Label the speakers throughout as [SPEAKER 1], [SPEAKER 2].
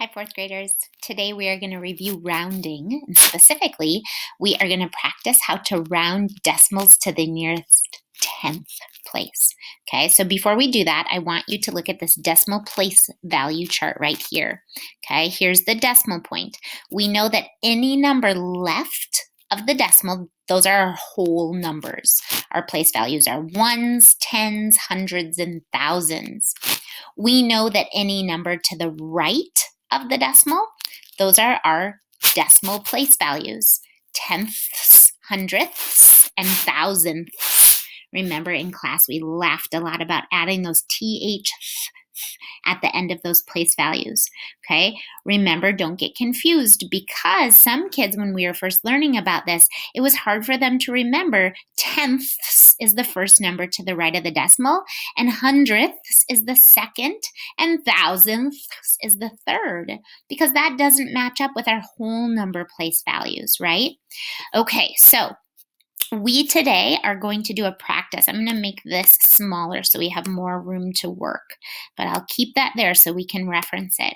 [SPEAKER 1] Hi, fourth graders. Today we are going to review rounding, and specifically, we are going to practice how to round decimals to the nearest 10th place. Okay, so before we do that, I want you to look at this decimal place value chart right here. Okay, here's the decimal point. We know that any number left of the decimal, those are our whole numbers. Our place values are ones, tens, hundreds, and thousands. We know that any number to the right of the decimal, those are our decimal place values, tenths, hundredths, and thousandths. Remember in class we laughed a lot about adding those th at the end of those place values, okay? Remember, don't get confused, because some kids, when we were first learning about this, it was hard for them to remember tenths is the first number to the right of the decimal, and hundredths is the second, and thousandths is the third, because that doesn't match up with our whole number place values, right? Okay, so we today are going to do a practice. I'm going to make this smaller so we have more room to work, but I'll keep that there so we can reference it.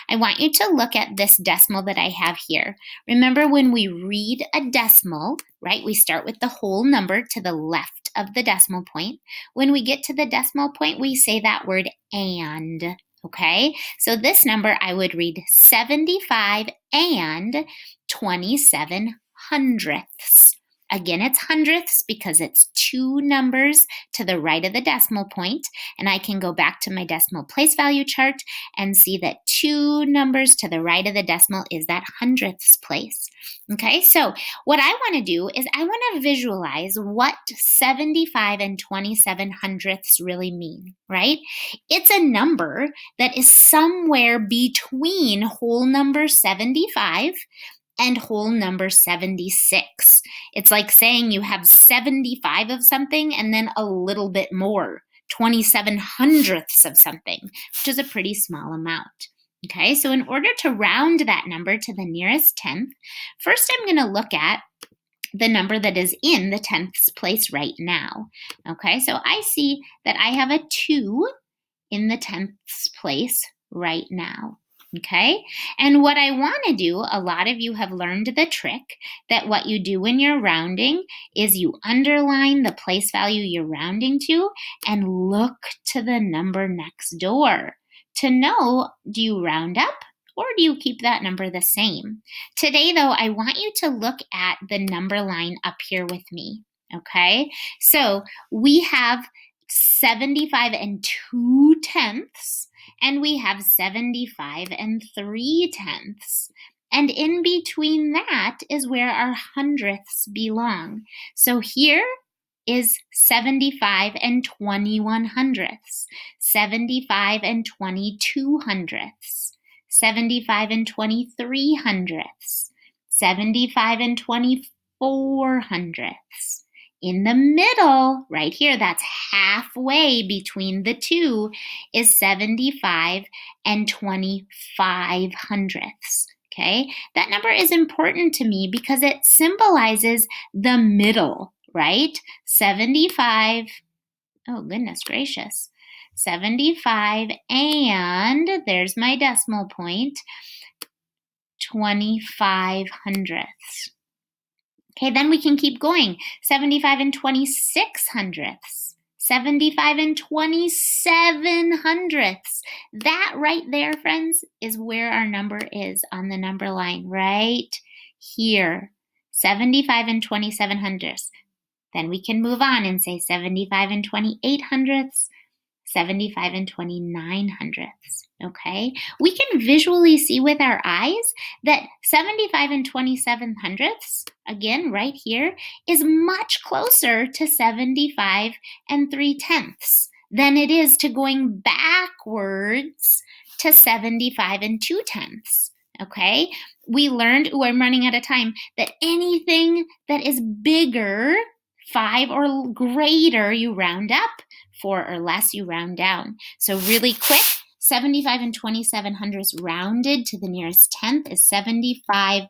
[SPEAKER 1] I want you to look at this decimal that I have here. Remember, when we read a decimal, right, we start with the whole number to the left of the decimal point. When we get to the decimal point, we say that word and. Okay, so this number I would read 75 and 27 hundredths. Again, it's hundredths because it's two numbers to the right of the decimal point, and I can go back to my decimal place value chart and see that two numbers to the right of the decimal is that hundredths place. Okay, so what I want to do is I want to visualize what 75 and 27 hundredths really mean, right? It's a number that is somewhere between whole number 75 and whole number 76. It's like saying you have 75 of something and then a little bit more, 27 hundredths of something, which is a pretty small amount. Okay, so in order to round that number to the nearest tenth, first I'm going to look at the number that is in the tenths place right now. Okay, so I see that I have a 2 in the tenths place right now. Okay, and what I want to do, a lot of you have learned the trick that what you do when you're rounding is you underline the place value you're rounding to and look to the number next door to know, do you round up or do you keep that number the same? Today, though, I want you to look at the number line up here with me. Okay, so we have 75 and 2 tenths, and we have 75 and 3 tenths. And in between that is where our hundredths belong. So here is 75 and 21 hundredths, 75 and 22 hundredths, 75 and 23 hundredths, 75 and 24 hundredths. In the middle, right here, that's halfway between the two, is 75 and 25 hundredths. Okay, that number is important to me because it symbolizes the middle, right? 75, oh goodness gracious, 75 and, there's my decimal point, 25 hundredths. Okay, then we can keep going. 75 and 26 hundredths. 75 and 27 hundredths. That right there, friends, is where our number is on the number line, right here. 75 and 27 hundredths. Then we can move on and say 75 and 28 hundredths, 75 and 29 hundredths, okay? We can visually see with our eyes that 75 and 27 hundredths, again, right here, is much closer to 75 and 3 tenths than it is to going backwards to 75 and 2 tenths, okay? We learned, I'm running out of time, that anything that is bigger, 5 or greater, you round up. 4 or less, you round down. So really quick, 75 and 27 hundredths rounded to the nearest tenth is 75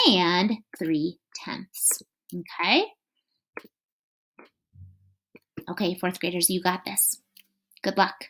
[SPEAKER 1] and 3 tenths. Okay? Okay, fourth graders, you got this. Good luck.